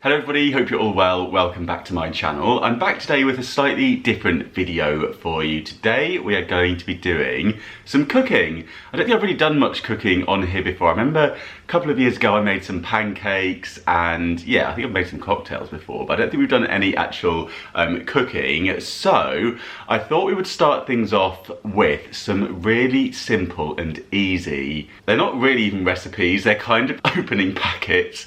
Hello everybody, hope you're all well. Welcome back to my channel. I'm back today with a slightly different video for you. Today we are going to be doing some cooking. I don't think I've really done much cooking on here before. I remember a couple of years ago I made some pancakes and yeah, I think I've made some cocktails before, but I don't think we've done any actual cooking. So I thought we would start things off with some really simple and easy, they're not really even recipes, they're kind of opening packets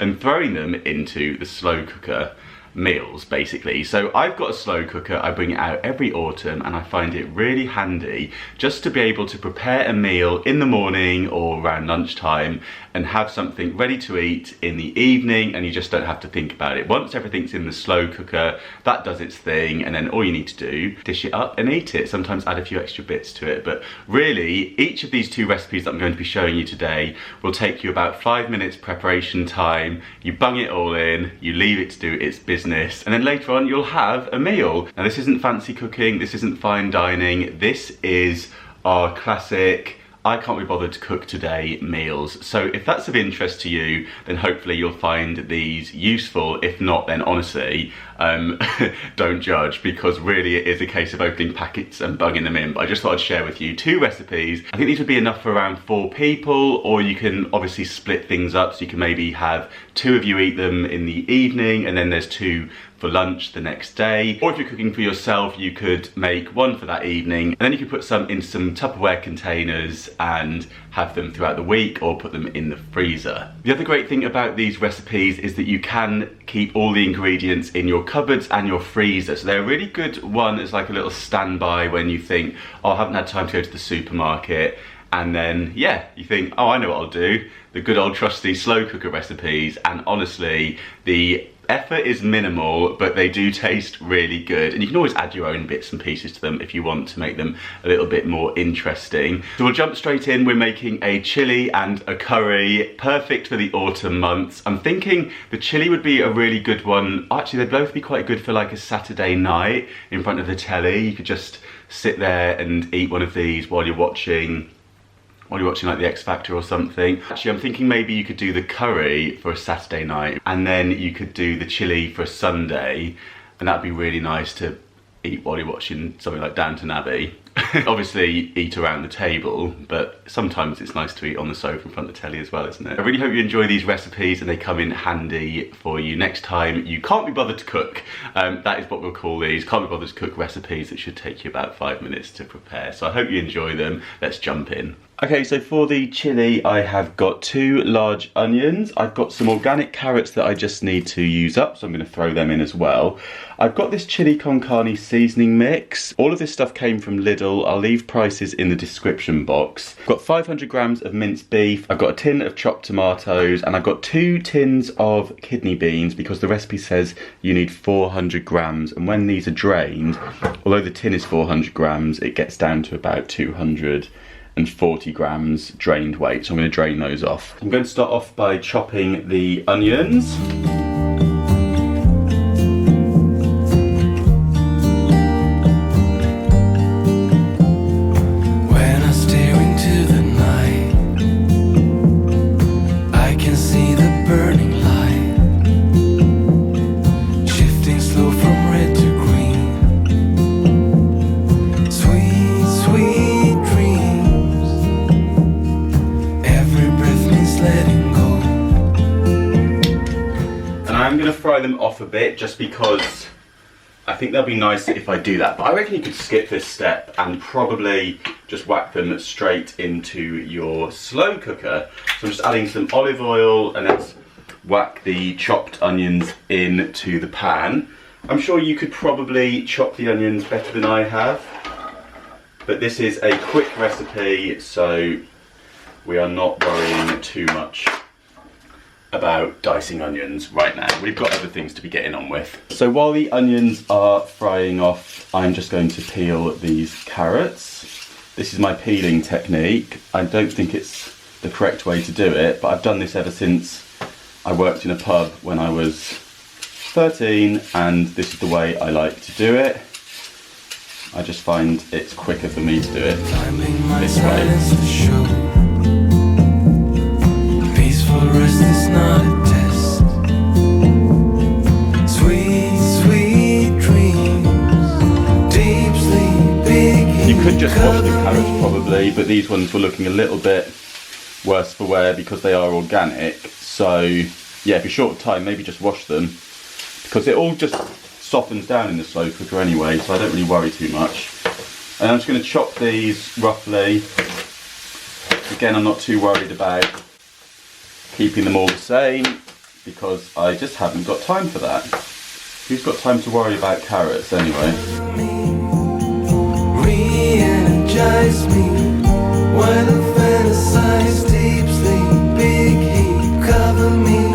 and throwing them into the slow cooker meals, basically. So I've got a slow cooker, I bring it out every autumn and I find it really handy just to be able to prepare a meal in the morning or around lunchtime and have something ready to eat in the evening, and you just don't have to think about it. Once everything's in the slow cooker, that does its thing, and then all you need to do, dish it up and eat it. Sometimes add a few extra bits to it, but really each of these two recipes that I'm going to be showing you today will take you about 5 minutes preparation time. You bung it all in, you leave it to do its business, and then later on you'll have a meal. Now this isn't fancy cooking, this isn't fine dining, this is our classic I can't be bothered to cook today meals. So if that's of interest to you, then hopefully you'll find these useful. If not, then honestly, don't judge, because really it is a case of opening packets and bunging them in. But I just thought I'd share with you two recipes. I think these would be enough for around 4 people, or you can obviously split things up, so you can maybe have 2 of you eat them in the evening and then there's 2 for lunch the next day. Or if you're cooking for yourself, you could make 1 for that evening, and then you could put some in some Tupperware containers and have them throughout the week, or put them in the freezer. The other great thing about these recipes is that you can keep all the ingredients in your cupboards and your freezer. So they're a really good one as like a little standby when you think, oh, I haven't had time to go to the supermarket. And then, yeah, you think, oh, I know what I'll do. The good old trusty slow cooker recipes. And honestly, the effort is minimal, but they do taste really good. And you can always add your own bits and pieces to them if you want to make them a little bit more interesting. So we'll jump straight in. We're making a chilli and a curry, perfect for the autumn months. I'm thinking the chilli would be a really good one. Actually, they'd both be quite good for like a Saturday night in front of the telly. You could just sit there and eat one of these while you're watching like the X Factor or something. Actually, I'm thinking maybe you could do the curry for a Saturday night, and then you could do the chilli for a Sunday, and that'd be really nice to eat while you're watching something like Downton Abbey. Obviously eat around the table, but sometimes it's nice to eat on the sofa in front of the telly as well, isn't it? I really hope you enjoy these recipes and they come in handy for you next time you can't be bothered to cook. That is what we'll call these, can't be bothered to cook recipes that should take you about 5 minutes to prepare. So I hope you enjoy them. Let's jump in. Okay, so for the chilli, I have got 2 large onions. I've got some organic carrots that I just need to use up, so I'm going to throw them in as well. I've got this chili con carne seasoning mix. All of this stuff came from Lidl. I'll leave prices in the description box. I've got 500 grams of minced beef. I've got a tin of chopped tomatoes, and I've got 2 tins of kidney beans because the recipe says you need 400 grams. And when these are drained, although the tin is 400 grams, it gets down to about 240 grams drained weight, so I'm going to drain those off. I'm going to start off by chopping the onions. When I stare into the night, I can see the burning light, shifting slow from red to green. Sweet, sweet dreams. Every breath means letting go. And I'm going to fry them off a bit just because I think they'll be nice if I do that. But I reckon you could skip this step and probably just whack them straight into your slow cooker. So I'm just adding some olive oil, and let's whack the chopped onions into the pan. I'm sure you could probably chop the onions better than I have, but this is a quick recipe, so we are not worrying too much about dicing onions right now. We've got other things to be getting on with. So while the onions are frying off, I'm just going to peel these carrots. This is my peeling technique. I don't think it's the correct way to do it, but I've done this ever since I worked in a pub when I was 13, and this is the way I like to do it. I just find it's quicker for me to do it this way. Peaceful rest is not a test. just wash the carrots probably, but these ones were looking a little bit worse for wear because they are organic. So yeah, if you're short of time, maybe just wash them, because it all just softens down in the slow cooker anyway, so I don't really worry too much. And I'm just going to chop these roughly. Again, I'm not too worried about keeping them all the same, because I just haven't got time for that. Who's got time to worry about carrots anyway? Re-energize me while I fantasize deep sleep, big heat, cover me.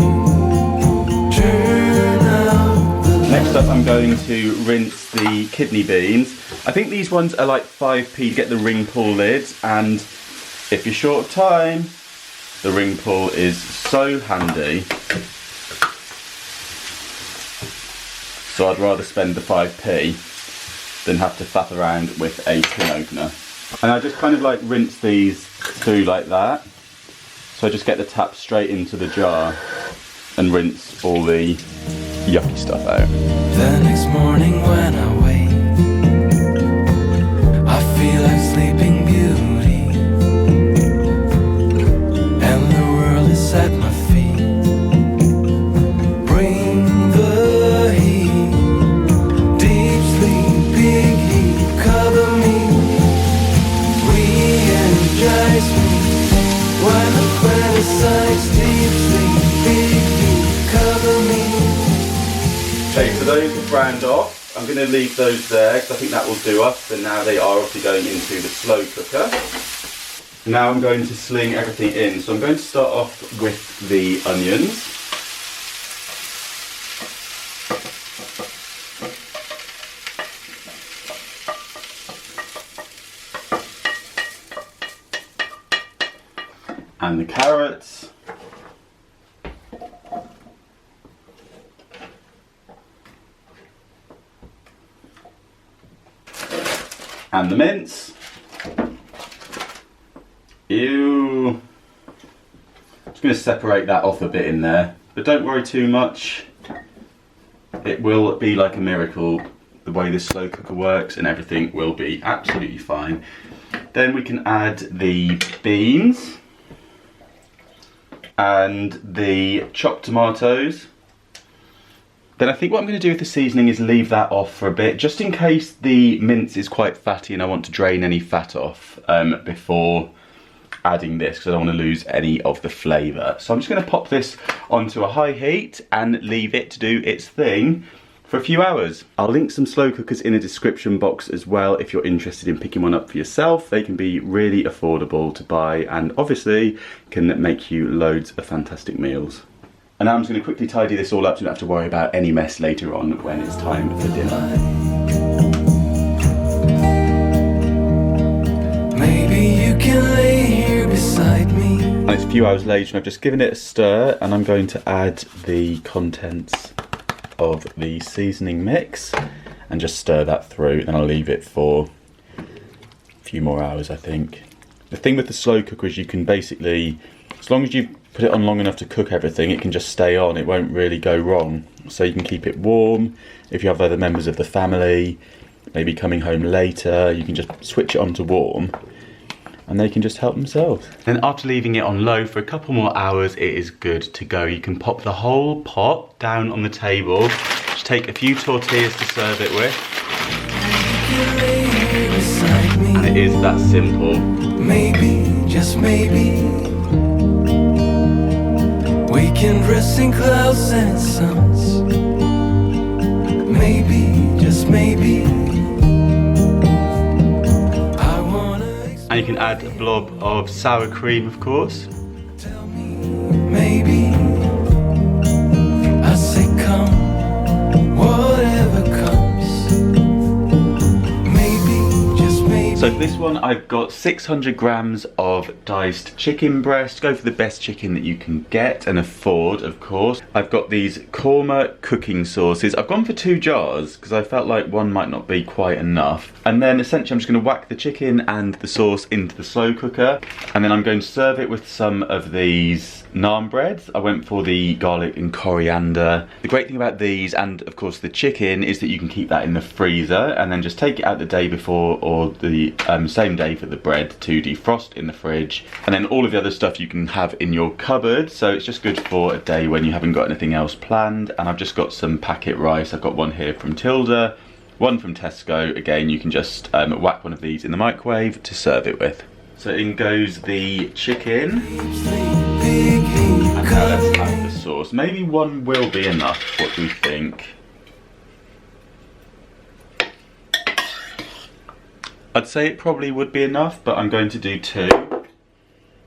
Turn out the light. Next up, I'm going to rinse the kidney beans. I think these ones are like 5p to get the ring pull lids, and if you're short of time, the ring pull is so handy. So I'd rather spend the 5p than have to faff around with a tin opener. And I just kind of like rinse these through like that. So I just get the tap straight into the jar and rinse all the yucky stuff out. The next morning when I wake, I feel like Sleeping Beauty, and the world is at my feet. Bring the heat, deep sleep, big heat, cover me, re-energize me, while the fantasize deep sleep, big heat, cover me. Okay, so those are browned off. I'm going to leave those there because I think that will do us. And now they are obviously going into the slow cooker. Now I'm going to sling everything in. So I'm going to start off with the onions. And the carrots. And the mince. Ew. Just going to separate that off a bit in there, but don't worry too much. It will be like a miracle the way this slow cooker works, and everything will be absolutely fine. Then we can add the beans and the chopped tomatoes. Then I think what I'm going to do with the seasoning is leave that off for a bit, just in case the mince is quite fatty and I want to drain any fat off before adding this, because I don't want to lose any of the flavour. So I'm just going to pop this onto a high heat and leave it to do its thing for a few hours. I'll link some slow cookers in the description box as well if you're interested in picking one up for yourself. They can be really affordable to buy and obviously can make you loads of fantastic meals. And now I'm just going to quickly tidy this all up so you don't have to worry about any mess later on when it's time for dinner. Maybe you can lay here beside me. And it's a few hours later and I've just given it a stir, and I'm going to add the contents of the seasoning mix and just stir that through, and I'll leave it for a few more hours, I think. The thing with the slow cooker is you can basically, as long as you've put it on long enough to cook everything, it can just stay on, it won't really go wrong. So you can keep it warm. If you have other members of the family maybe coming home later, you can just switch it on to warm and they can just help themselves. Then after leaving it on low for a couple more hours, it is good to go. You can pop the whole pot down on the table, just take a few tortillas to serve it with, and it is that simple. Maybe, just maybe, we can rest in clouds and suns. Maybe, just maybe, I wanna. And you can add a blob of sour cream, of course. Tell me, maybe, I say come, whatever comes. Maybe, just maybe. So for this one, I've got 600 grams of diced chicken breast. Go for the best chicken that you can get and afford, of course. I've got these korma cooking sauces. I've gone for 2 jars because I felt like one might not be quite enough. And then essentially I'm just going to whack the chicken and the sauce into the slow cooker. And then I'm going to serve it with some of these naan breads. I went for the garlic and coriander. The great thing about these, and of course the chicken, is that you can keep that in the freezer and then just take it out the day before or the same day for the bread to defrost in the fridge, and then all of the other stuff you can have in your cupboard, so it's just good for a day when you haven't got anything else planned. And I've just got some packet rice. I've got one here from Tilda, one from Tesco. Again, you can just whack one of these in the microwave to serve it with. So in goes the chicken, and now let's add the sauce. Maybe one will be enough. What do we think? I'd say it probably would be enough, but I'm going to do 2.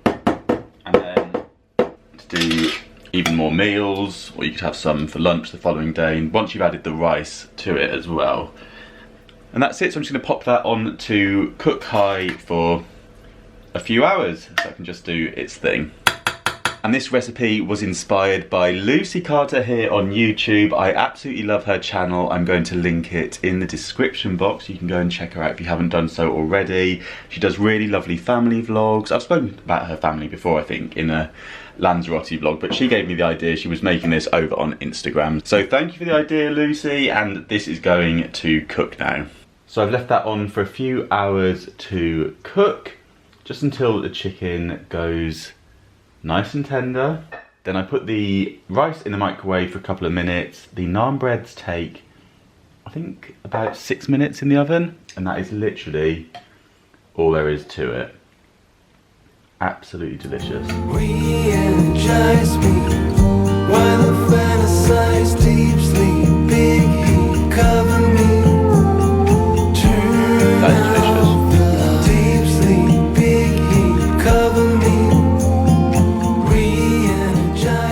And then to do even more meals, or you could have some for lunch the following day, and once you've added the rice to it as well. And that's it, so I'm just going to pop that on to cook high for a few hours, so I can just do its thing. And this recipe was inspired by Lucy Carter here on YouTube. I absolutely love her channel. I'm going to link it in the description box. You can go and check her out if you haven't done so already. She does really lovely family vlogs. I've spoken about her family before, I think, in a Lanzarote vlog, but she gave me the idea. She was making this over on Instagram. So thank you for the idea, Lucy, and this is going to cook now. So I've left that on for a few hours to cook, just until the chicken goes nice and tender. Then I put the rice in the microwave for a couple of minutes. The naan breads take, I think, about 6 minutes in the oven, and that is literally all there is to it. Absolutely delicious. Re-energize me while I fantasize deep sleep, big heat, cover me. That is delicious. Deep sleep, big heat, cover me.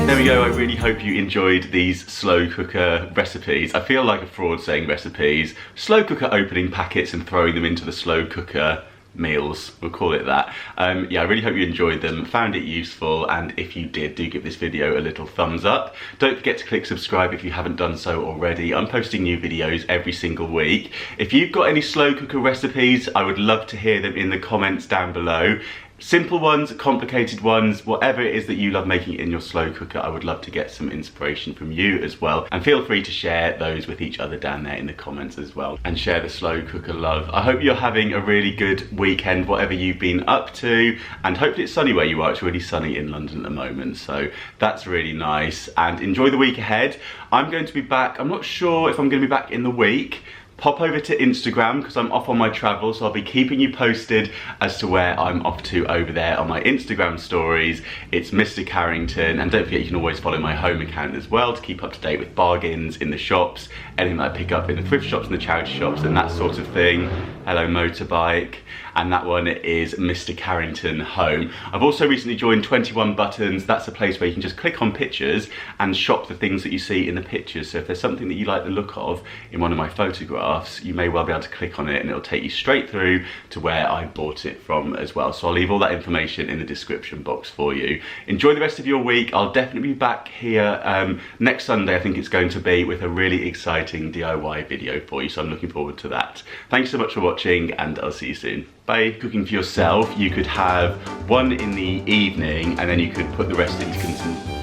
There we go. I really hope you enjoyed these slow cooker recipes. I feel like a fraud saying recipes. Slow cooker opening packets and throwing them into the slow cooker meals, we'll call it that. Yeah, I really hope you enjoyed them, found it useful, and if you did, do give this video a little thumbs up. Don't forget to click subscribe if you haven't done so already. I'm posting new videos every single week. If you've got any slow cooker recipes, I would love to hear them in the comments down below. Simple ones, complicated ones, whatever it is that you love making in your slow cooker, I would love to get some inspiration from you as well. And feel free to share those with each other down there in the comments as well. And share the slow cooker love. I hope you're having a really good weekend, whatever you've been up to. And hopefully it's sunny where you are. It's really sunny in London at the moment, so that's really nice. And enjoy the week ahead. I'm going to be back. I'm not sure if I'm going to be back in the week. Pop over to Instagram because I'm off on my travel, so I'll be keeping you posted as to where I'm off to over there on my Instagram stories. It's Mr. Carrington, and don't forget you can always follow my home account as well to keep up to date with bargains in the shops, anything that I pick up in the thrift shops and the charity shops and that sort of thing. Hello motorbike. And that one is Mr. Carrington Home. I've also recently joined 21 Buttons. That's a place where you can just click on pictures and shop the things that you see in the pictures. So if there's something that you like the look of in one of my photographs, you may well be able to click on it and it'll take you straight through to where I bought it from as well. So I'll leave all that information in the description box for you. Enjoy the rest of your week. I'll definitely be back here next Sunday, I think it's going to be, with a really exciting DIY video for you. So I'm looking forward to that. Thanks so much for watching, and I'll see you soon. By cooking for yourself, you could have one in the evening and then you could put the rest into